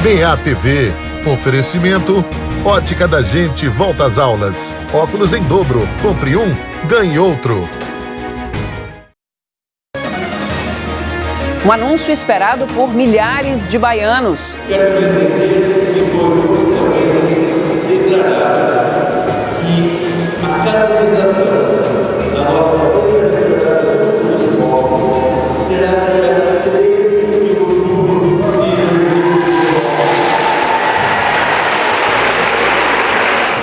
BATV. Oferecimento: Ótica da Gente volta às aulas. Óculos em dobro. Compre um, ganhe outro. Um anúncio esperado por milhares de baianos. Quero dizer que foi oficialmente declarado que a canonização da nossa dos povos será dia 13 de outubro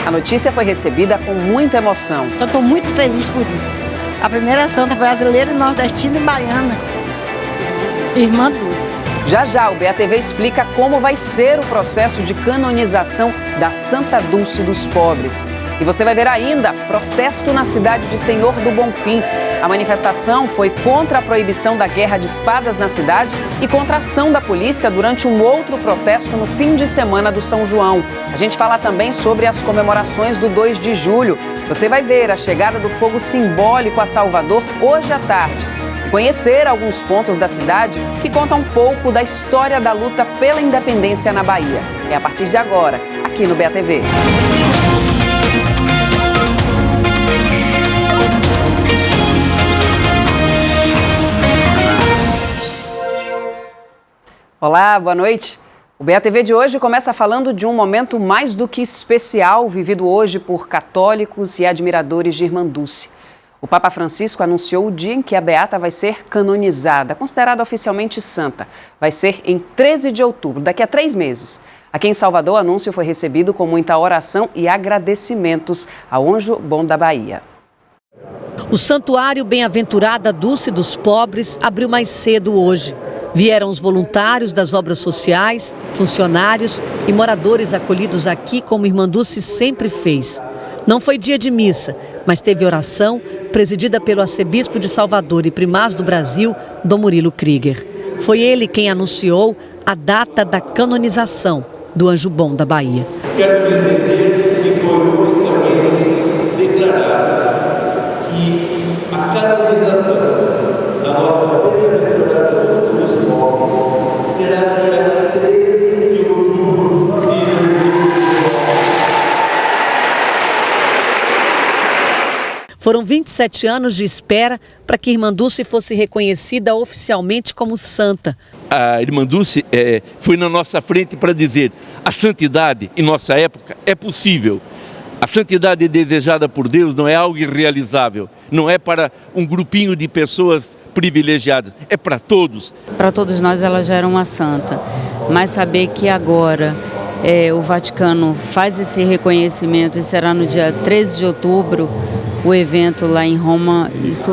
A notícia foi recebida com muita emoção. Eu estou muito feliz por isso. A primeira santa brasileira, nordestina e baiana, Irmã Dulce. Já já o BATV explica como vai ser o processo de canonização da Santa Dulce dos Pobres. E você vai ver ainda protesto na cidade de Senhor do Bonfim. A manifestação foi contra a proibição da guerra de espadas na cidade e contra a ação da polícia durante um outro protesto no fim de semana do São João. A gente fala também sobre as comemorações do 2 de julho. Você vai ver a chegada do fogo simbólico a Salvador hoje à tarde. Conhecer alguns pontos da cidade que contam um pouco da história da luta pela independência na Bahia. É a partir de agora, aqui no BATV. Olá, boa noite. O BATV de hoje começa falando de um momento mais do que especial vivido hoje por católicos e admiradores de Irmã Dulce. O Papa Francisco anunciou o dia em que a Beata vai ser canonizada, considerada oficialmente santa. Vai ser em 13 de outubro, daqui a 3 meses. Aqui em Salvador, o anúncio foi recebido com muita oração e agradecimentos ao Anjo Bom da Bahia. O Santuário Bem-Aventurada Dulce dos Pobres abriu mais cedo hoje. Vieram os voluntários das obras sociais, funcionários e moradores acolhidos aqui como Irmã Dulce sempre fez. Não foi dia de missa, mas teve oração presidida pelo arcebispo de Salvador e primaz do Brasil, Dom Murilo Krieger. Foi ele quem anunciou a data da canonização do Anjo Bom da Bahia. Quero dizer que foi oficialmente declarado que a canonização da nossa bem-aventurada Dulce dos Povos será dia 13 de outubro Foram 27 anos de espera para que Irmã Dulce fosse reconhecida oficialmente como santa. A Irmã Dulce foi na nossa frente para dizer: a santidade em nossa época é possível. A santidade desejada por Deus não é algo irrealizável, não é para um grupinho de pessoas privilegiadas, é para todos. Para todos nós ela já era uma santa, mas saber que agora o Vaticano faz esse reconhecimento e será no dia 13 de outubro, o evento lá em Roma, isso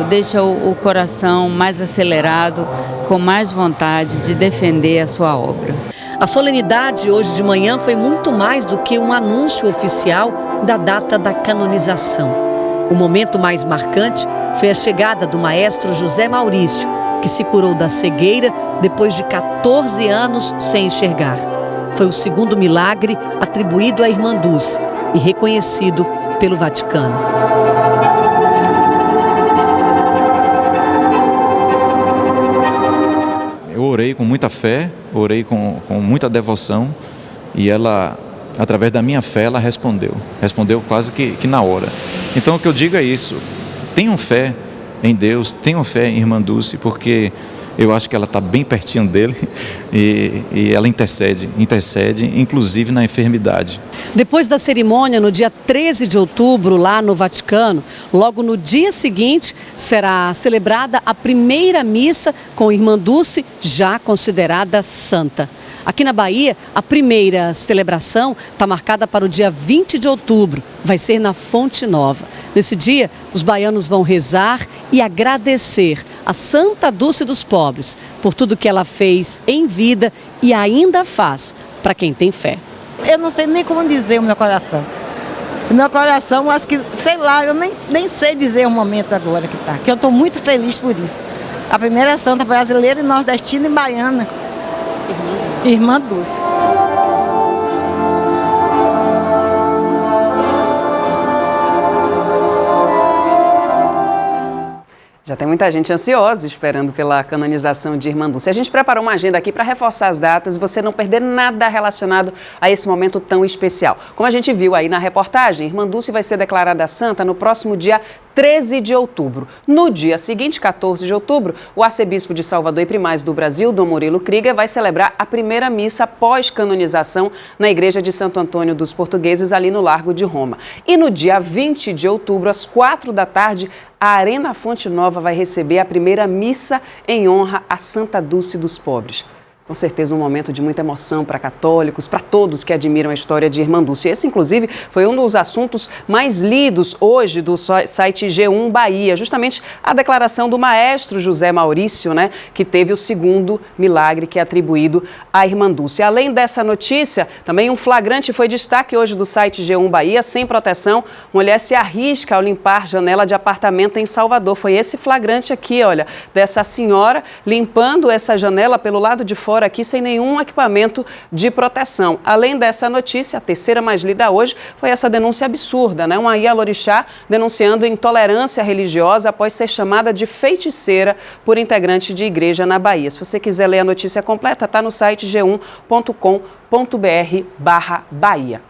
deixa o coração mais acelerado, com mais vontade de defender a sua obra. A solenidade hoje de manhã foi muito mais do que um anúncio oficial da data da canonização. O momento mais marcante foi a chegada do maestro José Maurício, que se curou da cegueira depois de 14 anos sem enxergar. Foi o segundo milagre atribuído à Irmã Dulce e reconhecido pelo Vaticano. Eu orei com muita fé, orei com muita devoção e ela, através da minha fé, ela respondeu quase que na hora. Então o que eu digo é isso: tenham fé em Deus, tenham fé em Irmã Dulce, porque eu acho que ela está bem pertinho dele e ela intercede, inclusive na enfermidade. Depois da cerimônia, no dia 13 de outubro, lá no Vaticano, logo no dia seguinte, será celebrada a primeira missa com Irmã Dulce, já considerada santa. Aqui na Bahia, a primeira celebração está marcada para o dia 20 de outubro. Vai ser na Fonte Nova. Nesse dia, os baianos vão rezar e agradecer a Santa Dulce dos Pobres por tudo que ela fez em vida e ainda faz para quem tem fé. Eu não sei nem como dizer o meu coração. O meu coração, acho que, sei lá, eu nem sei dizer o momento agora que está. Que eu estou muito feliz por isso. A primeira santa brasileira, nordestina e baiana. Irmã Dulce. Já tem muita gente ansiosa esperando pela canonização de Irmã Dulce. A gente preparou uma agenda aqui para reforçar as datas e você não perder nada relacionado a esse momento tão especial. Como a gente viu aí na reportagem, Irmã Dulce vai ser declarada santa no próximo dia 13 de outubro. No dia seguinte, 14 de outubro, o arcebispo de Salvador e Primaz do Brasil, Dom Murilo Krieger, vai celebrar a primeira missa pós-canonização na Igreja de Santo Antônio dos Portugueses, ali no Largo de Roma. E no dia 20 de outubro, às 4 da tarde, a Arena Fonte Nova vai receber a primeira missa em honra a Santa Dulce dos Pobres. Com certeza um momento de muita emoção para católicos, para todos que admiram a história de Irmã Dulce. Esse, inclusive, foi um dos assuntos mais lidos hoje do site G1 Bahia, justamente a declaração do maestro José Maurício, né, que teve o segundo milagre que é atribuído à Irmã Dulce. Além dessa notícia, também um flagrante foi destaque hoje do site G1 Bahia. Sem proteção, mulher se arrisca ao limpar janela de apartamento em Salvador. Foi esse flagrante aqui, olha, dessa senhora limpando essa janela pelo lado de fora aqui sem nenhum equipamento de proteção. Além dessa notícia, a terceira mais lida hoje foi essa denúncia absurda, né? Uma ialorixá denunciando intolerância religiosa após ser chamada de feiticeira por integrante de igreja na Bahia. Se você quiser ler a notícia completa, está no site g1.com.br/Bahia.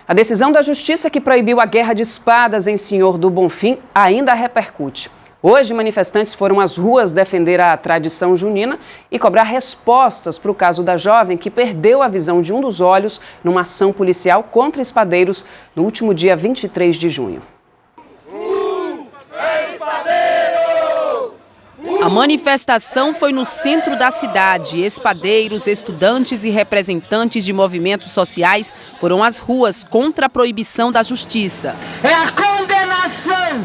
A decisão da Justiça que proibiu a guerra de espadas em Senhor do Bonfim ainda repercute. Hoje, manifestantes foram às ruas defender a tradição junina e cobrar respostas para o caso da jovem que perdeu a visão de um dos olhos numa ação policial contra espadeiros no último dia 23 de junho. A manifestação foi no centro da cidade. Espadeiros, estudantes e representantes de movimentos sociais foram às ruas contra a proibição da Justiça. É a condenação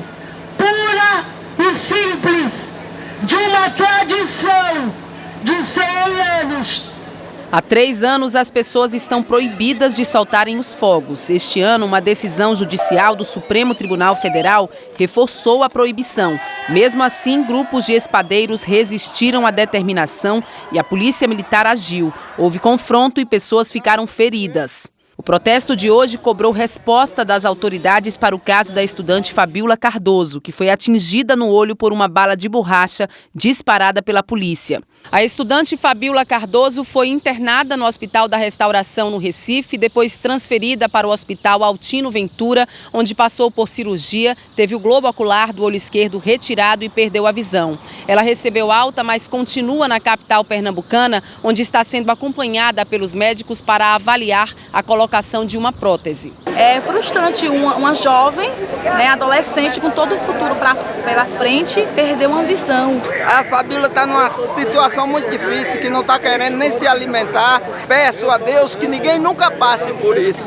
pura e simples de uma tradição de 100 anos. Há 3 anos, as pessoas estão proibidas de soltarem os fogos. Este ano, uma decisão judicial do Supremo Tribunal Federal reforçou a proibição. Mesmo assim, grupos de espadeiros resistiram à determinação e a polícia militar agiu. Houve confronto e pessoas ficaram feridas. O protesto de hoje cobrou resposta das autoridades para o caso da estudante Fabiola Cardoso, que foi atingida no olho por uma bala de borracha disparada pela polícia. A estudante Fabiola Cardoso foi internada no Hospital da Restauração, no Recife, depois transferida para o Hospital Altino Ventura, onde passou por cirurgia, teve o globo ocular do olho esquerdo retirado e perdeu a visão. Ela recebeu alta, mas continua na capital pernambucana, onde está sendo acompanhada pelos médicos para avaliar a colocação de uma prótese. É frustrante uma jovem, né, adolescente com todo o futuro pela frente, perder uma visão. A Fabiola está numa situação muito difícil, que não está querendo nem se alimentar. Peço a Deus que ninguém nunca passe por isso.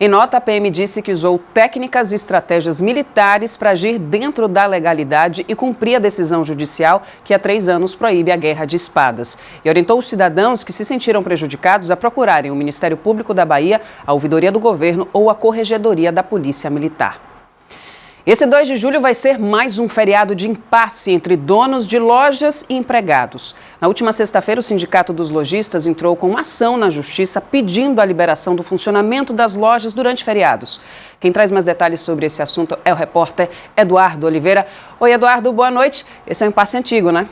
Em nota, a PM disse que usou técnicas e estratégias militares para agir dentro da legalidade e cumprir a decisão judicial que há 3 anos proíbe a guerra de espadas. E orientou os cidadãos que se sentiram prejudicados a procurarem o Ministério Público da Bahia, a Ouvidoria do Governo ou a Corregedoria da Polícia Militar. Esse 2 de julho vai ser mais um feriado de impasse entre donos de lojas e empregados. Na última sexta-feira, o Sindicato dos Lojistas entrou com uma ação na Justiça pedindo a liberação do funcionamento das lojas durante feriados. Quem traz mais detalhes sobre esse assunto é o repórter Eduardo Oliveira. Oi, Eduardo, boa noite. Esse é um impasse antigo, né?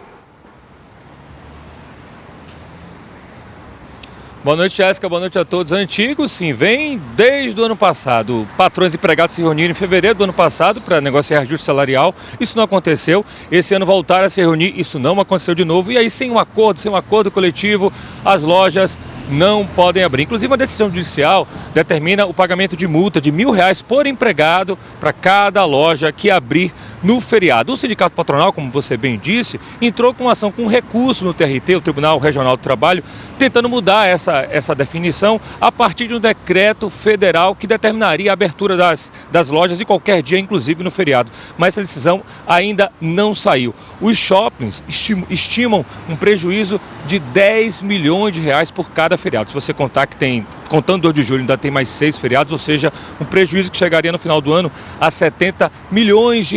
Boa noite, Jéssica. Boa noite a todos. Antigo, sim, vem desde o ano passado. Patrões e empregados se reuniram em fevereiro do ano passado para negociar ajuste salarial. Isso não aconteceu. Esse ano voltaram a se reunir. Isso não aconteceu de novo. E aí, sem um acordo coletivo, as lojas não podem abrir. Inclusive, a decisão judicial determina o pagamento de multa de R$1.000 por empregado para cada loja que abrir no feriado. O Sindicato Patronal, como você bem disse, entrou com ação com recurso no TRT, o Tribunal Regional do Trabalho, tentando mudar essa definição a partir de um decreto federal que determinaria a abertura das lojas de qualquer dia, inclusive no feriado. Mas essa decisão ainda não saiu. Os shoppings estimam um prejuízo de R$10 milhões por cada feriado. Se você contar que contando 2 de julho, ainda tem mais 6 feriados, ou seja, um prejuízo que chegaria no final do ano a R$70 milhões.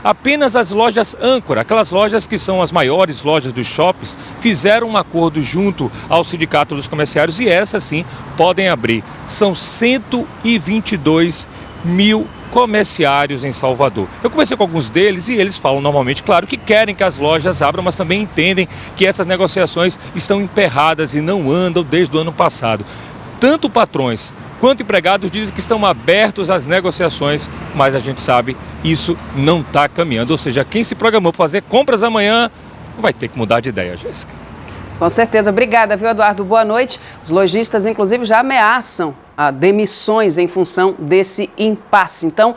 Apenas as lojas âncora, aquelas lojas que são as maiores lojas dos shoppings, fizeram um acordo junto ao Sindicato dos Comerciários e essas sim podem abrir. São 122 mil comerciários em Salvador. Eu conversei com alguns deles e eles falam normalmente, claro, que querem que as lojas abram, mas também entendem que essas negociações estão emperradas e não andam desde o ano passado. Tanto patrões quanto empregados dizem que estão abertos às negociações, mas a gente sabe isso não está caminhando. Ou seja, quem se programou para fazer compras amanhã vai ter que mudar de ideia, Jéssica. Com certeza. Obrigada, viu, Eduardo? Boa noite. Os lojistas, inclusive, já ameaçam demissões em função desse impasse. Então,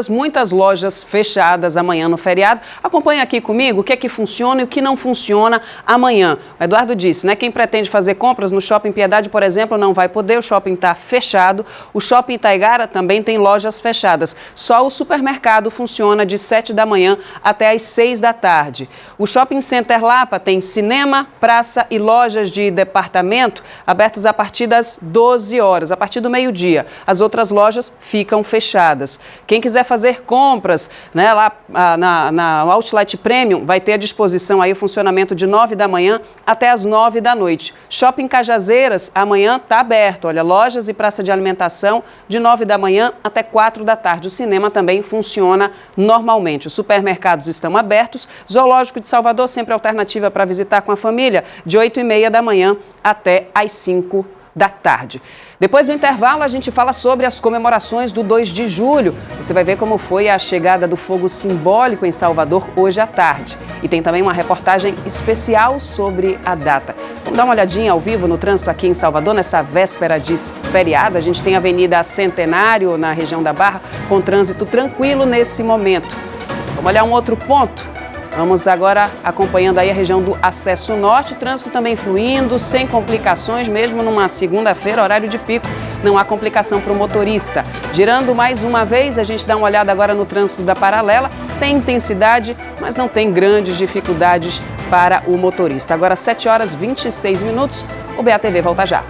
muitas lojas fechadas amanhã no feriado. Acompanhe aqui comigo o que é que funciona e o que não funciona amanhã. O Eduardo disse, né? Quem pretende fazer compras no Shopping Piedade, por exemplo, não vai poder. O shopping está fechado. O Shopping Taigara também tem lojas fechadas. Só o supermercado funciona de 7 da manhã até às 6 da tarde. O Shopping Center Lapa tem cinema, praça e lojas de departamento abertos a partir das 12 horas. A partir do meio-dia, as outras lojas ficam fechadas. Quem quiser fazer compras, né, lá na Outlet Premium, vai ter à disposição aí o funcionamento de 9 da manhã até as 9 da noite. Shopping Cajazeiras, amanhã está aberto. Olha, lojas e praça de alimentação de 9 da manhã até 4 da tarde. O cinema também funciona normalmente. Os supermercados estão abertos. Zoológico de Salvador, sempre alternativa para visitar com a família, de 8h30 da manhã até às 5 da tarde. Depois do intervalo, a gente fala sobre as comemorações do 2 de julho. Você vai ver como foi a chegada do fogo simbólico em Salvador hoje à tarde. E tem também uma reportagem especial sobre a data. Vamos dar uma olhadinha ao vivo no trânsito aqui em Salvador, nessa véspera de feriado. A gente tem a Avenida Centenário, na região da Barra, com trânsito tranquilo nesse momento. Vamos olhar um outro ponto. Vamos agora acompanhando aí a região do Acesso Norte, trânsito também fluindo, sem complicações, mesmo numa segunda-feira, horário de pico, não há complicação para o motorista. Girando mais uma vez, a gente dá uma olhada agora no trânsito da Paralela, tem intensidade, mas não tem grandes dificuldades para o motorista. Agora 7h26, o BATV volta já.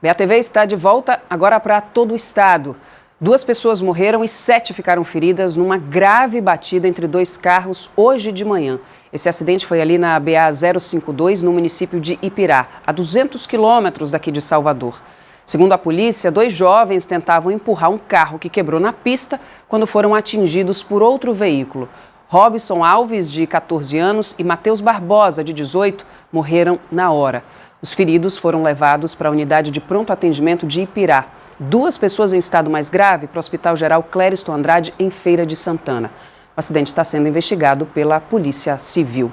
BATV está de volta agora para todo o estado. 2 pessoas morreram e 7 ficaram feridas numa grave batida entre 2 carros hoje de manhã. Esse acidente foi ali na BA-052, no município de Ipirá, a 200 quilômetros daqui de Salvador. Segundo a polícia, 2 jovens tentavam empurrar um carro que quebrou na pista quando foram atingidos por outro veículo. Robson Alves, de 14 anos, e Matheus Barbosa, de 18, morreram na hora. Os feridos foram levados para a unidade de pronto atendimento de Ipirá. 2 pessoas em estado mais grave para o Hospital Geral Clériston Andrade, em Feira de Santana. O acidente está sendo investigado pela Polícia Civil.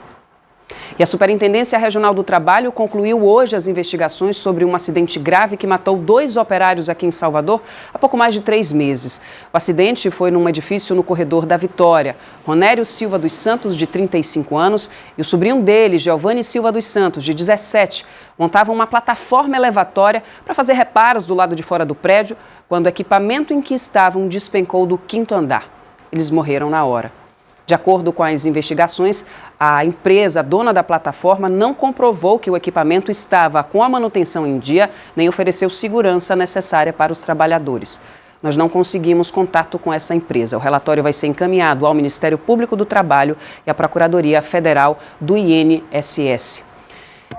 E a Superintendência Regional do Trabalho concluiu hoje as investigações sobre um acidente grave que matou 2 operários aqui em Salvador há pouco mais de 3 meses. O acidente foi num edifício no corredor da Vitória. Ronério Silva dos Santos, de 35 anos, e o sobrinho dele, Giovanni Silva dos Santos, de 17, montavam uma plataforma elevatória para fazer reparos do lado de fora do prédio, quando o equipamento em que estavam despencou do 5º andar. Eles morreram na hora. De acordo com as investigações, a empresa dona da plataforma não comprovou que o equipamento estava com a manutenção em dia, nem ofereceu segurança necessária para os trabalhadores. Nós não conseguimos contato com essa empresa. O relatório vai ser encaminhado ao Ministério Público do Trabalho e à Procuradoria Federal do INSS.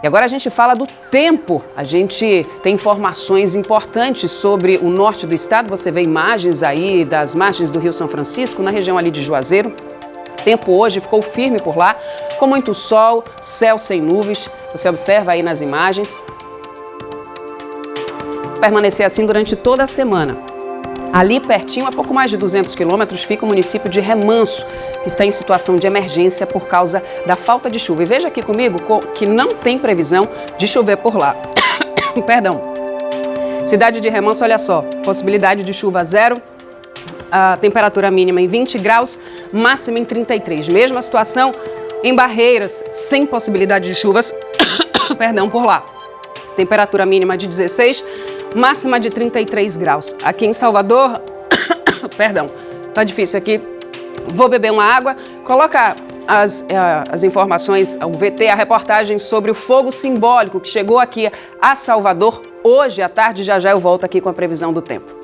E agora a gente fala do tempo. A gente tem informações importantes sobre o norte do estado. Você vê imagens aí das margens do Rio São Francisco, na região ali de Juazeiro. O tempo hoje ficou firme por lá, com muito sol, céu sem nuvens. Você observa aí nas imagens. Permanecer assim durante toda a semana. Ali pertinho, a pouco mais de 200 quilômetros, fica o município de Remanso, que está em situação de emergência por causa da falta de chuva. E veja aqui comigo que não tem previsão de chover por lá. Perdão. Cidade de Remanso, olha só, possibilidade de chuva 0. A temperatura mínima em 20 graus, máxima em 33. Mesma situação em Barreiras, sem possibilidade de chuvas, perdão, por lá. Temperatura mínima de 16, máxima de 33 graus. Aqui em Salvador, perdão, tá difícil aqui. Vou beber uma água, coloca as informações, o VT, a reportagem sobre o fogo simbólico que chegou aqui a Salvador hoje à tarde. Já eu volto aqui com a previsão do tempo.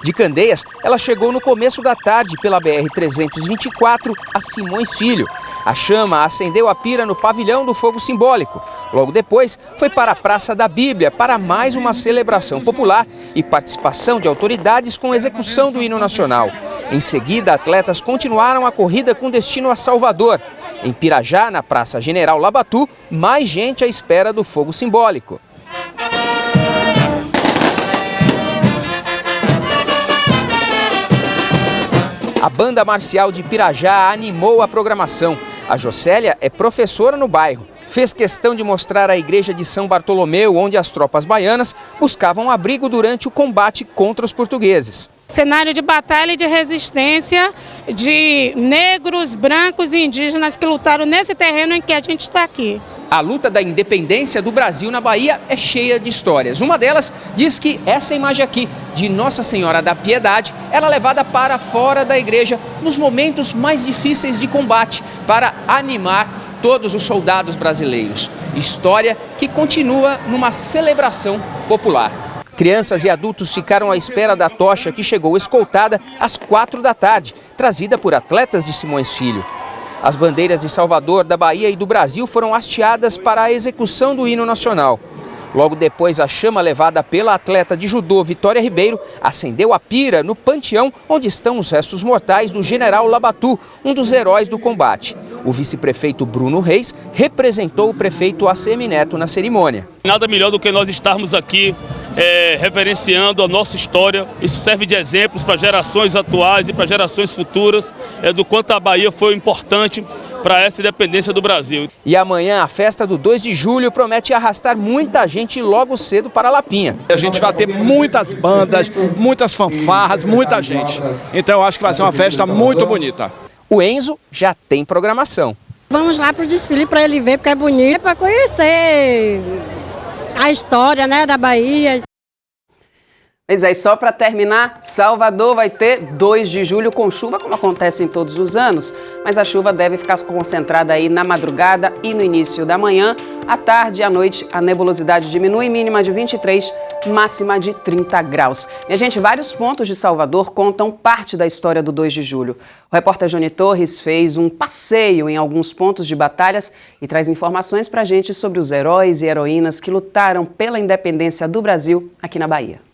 De Candeias, ela chegou no começo da tarde pela BR-324 a Simões Filho. A chama acendeu a pira no pavilhão do fogo simbólico. Logo depois, foi para a Praça da Bíblia para mais uma celebração popular e participação de autoridades com execução do hino nacional. Em seguida, atletas continuaram a corrida com destino a Salvador. Em Pirajá, na Praça General Labatu, mais gente à espera do fogo simbólico. A banda marcial de Pirajá animou a programação. A Jocélia é professora no bairro. Fez questão de mostrar a igreja de São Bartolomeu, onde as tropas baianas buscavam abrigo durante o combate contra os portugueses. Cenário de batalha e de resistência de negros, brancos e indígenas que lutaram nesse terreno em que a gente está aqui. A luta da independência do Brasil na Bahia é cheia de histórias. Uma delas diz que essa imagem aqui, de Nossa Senhora da Piedade, era levada para fora da igreja nos momentos mais difíceis de combate, para animar todos os soldados brasileiros. História que continua numa celebração popular. Crianças e adultos ficaram à espera da tocha, que chegou escoltada às 4 da tarde, trazida por atletas de Simões Filho. As bandeiras de Salvador, da Bahia e do Brasil foram hasteadas para a execução do hino nacional. Logo depois, a chama levada pela atleta de judô Vitória Ribeiro acendeu a pira no panteão onde estão os restos mortais do general Labatu, um dos heróis do combate. O vice-prefeito Bruno Reis representou o prefeito ACM Neto na cerimônia. Nada melhor do que nós estarmos aqui reverenciando a nossa história. Isso serve de exemplos para gerações atuais e para gerações futuras do quanto a Bahia foi importante para essa independência do Brasil. E amanhã a festa do 2 de julho promete arrastar muita gente logo cedo para Lapinha. A gente vai ter muitas bandas, muitas fanfarras, muita gente. Então eu acho que vai ser uma festa muito bonita. O Enzo já tem programação. Vamos lá para o desfile para ele ver, porque é bonito, para conhecer a história, né, da Bahia. Pois é, e só para terminar, Salvador vai ter 2 de julho com chuva, como acontece em todos os anos, mas a chuva deve ficar concentrada aí na madrugada e no início da manhã. À tarde e à noite, a nebulosidade diminui, mínima de 23, máxima de 30 graus. Minha gente, vários pontos de Salvador contam parte da história do 2 de julho. O repórter Johnny Torres fez um passeio em alguns pontos de batalhas e traz informações para a gente sobre os heróis e heroínas que lutaram pela independência do Brasil aqui na Bahia.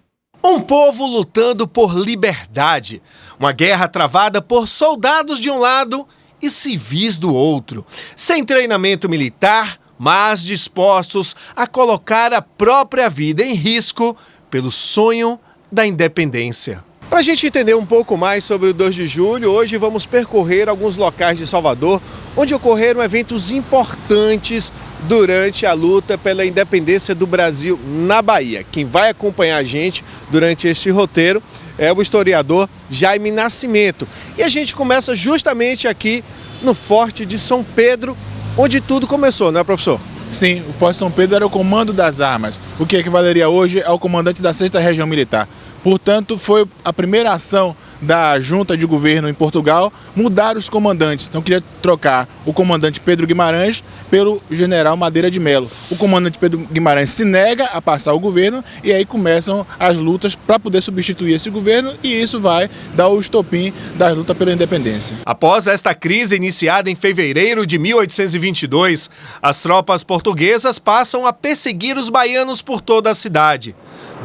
Um povo lutando por liberdade. Uma guerra travada por soldados de um lado e civis do outro. Sem treinamento militar, mas dispostos a colocar a própria vida em risco pelo sonho da independência. Para a gente entender um pouco mais sobre o 2 de julho, hoje vamos percorrer alguns locais de Salvador, onde ocorreram eventos importantes durante a luta pela independência do Brasil na Bahia. Quem vai acompanhar a gente durante este roteiro é o historiador Jaime Nascimento. E a gente começa justamente aqui no Forte de São Pedro, onde tudo começou, não é, professor? Sim, o Forte de São Pedro era o comando das armas, o que equivaleria hoje ao comandante da 6ª Região Militar. Portanto, foi a primeira ação da junta de governo em Portugal mudar os comandantes. Então, queria trocar o comandante Pedro Guimarães pelo general Madeira de Melo. O comandante Pedro Guimarães se nega a passar o governo e aí começam as lutas para poder substituir esse governo e isso vai dar o estopim da luta pela independência. Após esta crise iniciada em fevereiro de 1822, as tropas portuguesas passam a perseguir os baianos por toda a cidade.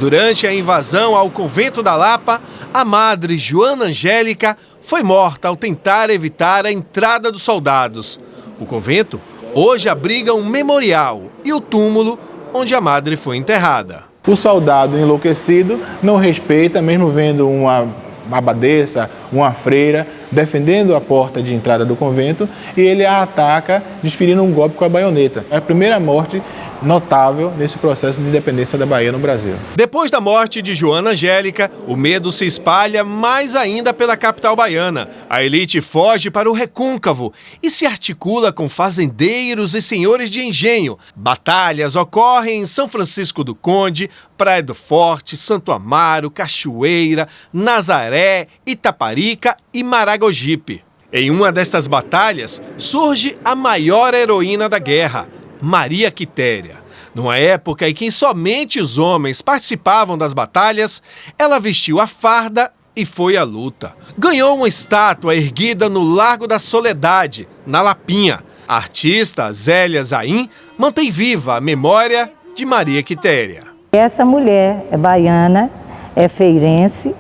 Durante a invasão ao convento da Lapa, a madre Joana Angélica foi morta ao tentar evitar a entrada dos soldados. O convento hoje abriga um memorial e o túmulo onde a madre foi enterrada. O soldado enlouquecido não respeita, mesmo vendo uma abadesa, uma freira, defendendo a porta de entrada do convento, e ele a ataca desferindo um golpe com a baioneta. É a primeira morte notável nesse processo de independência da Bahia no Brasil. Depois da morte de Joana Angélica, o medo se espalha mais ainda pela capital baiana. A elite foge para o recôncavo e se articula com fazendeiros e senhores de engenho. Batalhas ocorrem em São Francisco do Conde, Praia do Forte, Santo Amaro, Cachoeira, Nazaré, Itaparica e Maragogipe. Em uma destas batalhas, surge a maior heroína da guerra, Maria Quitéria. Numa época em que somente os homens participavam das batalhas, ela vestiu a farda e foi à luta. Ganhou uma estátua erguida no Largo da Soledade, na Lapinha. A artista Zélia Zain mantém viva a memória de Maria Quitéria. Essa mulher é baiana, é feirense,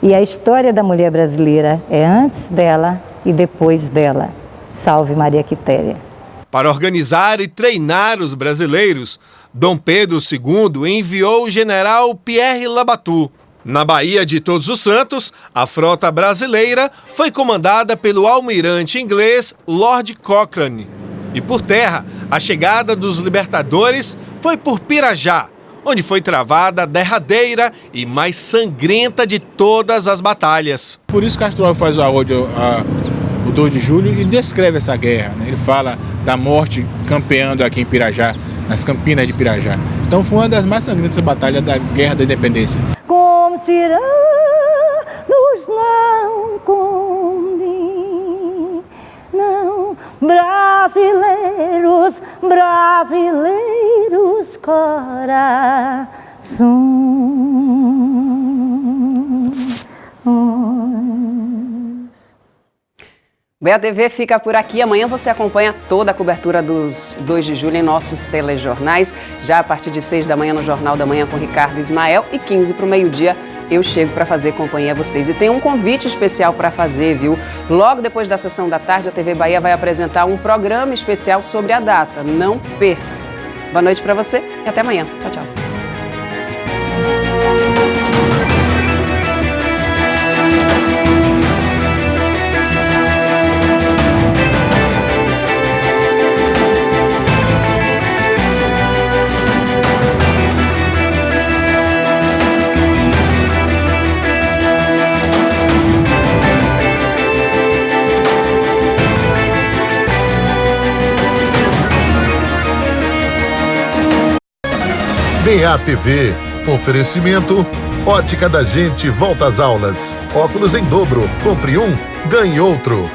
e a história da mulher brasileira é antes dela e depois dela. Salve Maria Quitéria. Para organizar e treinar os brasileiros, Dom Pedro II enviou o general Pierre Labatut. Na Baía de Todos os Santos, a frota brasileira foi comandada pelo almirante inglês Lord Cochrane. E por terra, a chegada dos libertadores foi por Pirajá, onde foi travada a derradeira e mais sangrenta de todas as batalhas. Por isso Castro Alves faz o 2 de julho e descreve essa guerra, né? Ele fala da morte campeando aqui em Pirajá, nas Campinas de Pirajá. Então foi uma das mais sangrentas batalhas da Guerra da Independência. Como tiranos não condenam, brasileiros, corações. BATV fica por aqui. Amanhã você acompanha toda a cobertura dos 2 de julho em nossos telejornais. Já a partir de 6 da manhã no Jornal da Manhã com Ricardo Ismael e 15 para o meio-dia eu chego para fazer companhia a vocês. E tem um convite especial para fazer, viu? Logo depois da sessão da tarde, a TV Bahia vai apresentar um programa especial sobre a data. Não perca. Boa noite para você e até amanhã. Tchau, tchau. BATV, oferecimento, Ótica da Gente volta às aulas. Óculos em dobro, compre um, ganhe outro.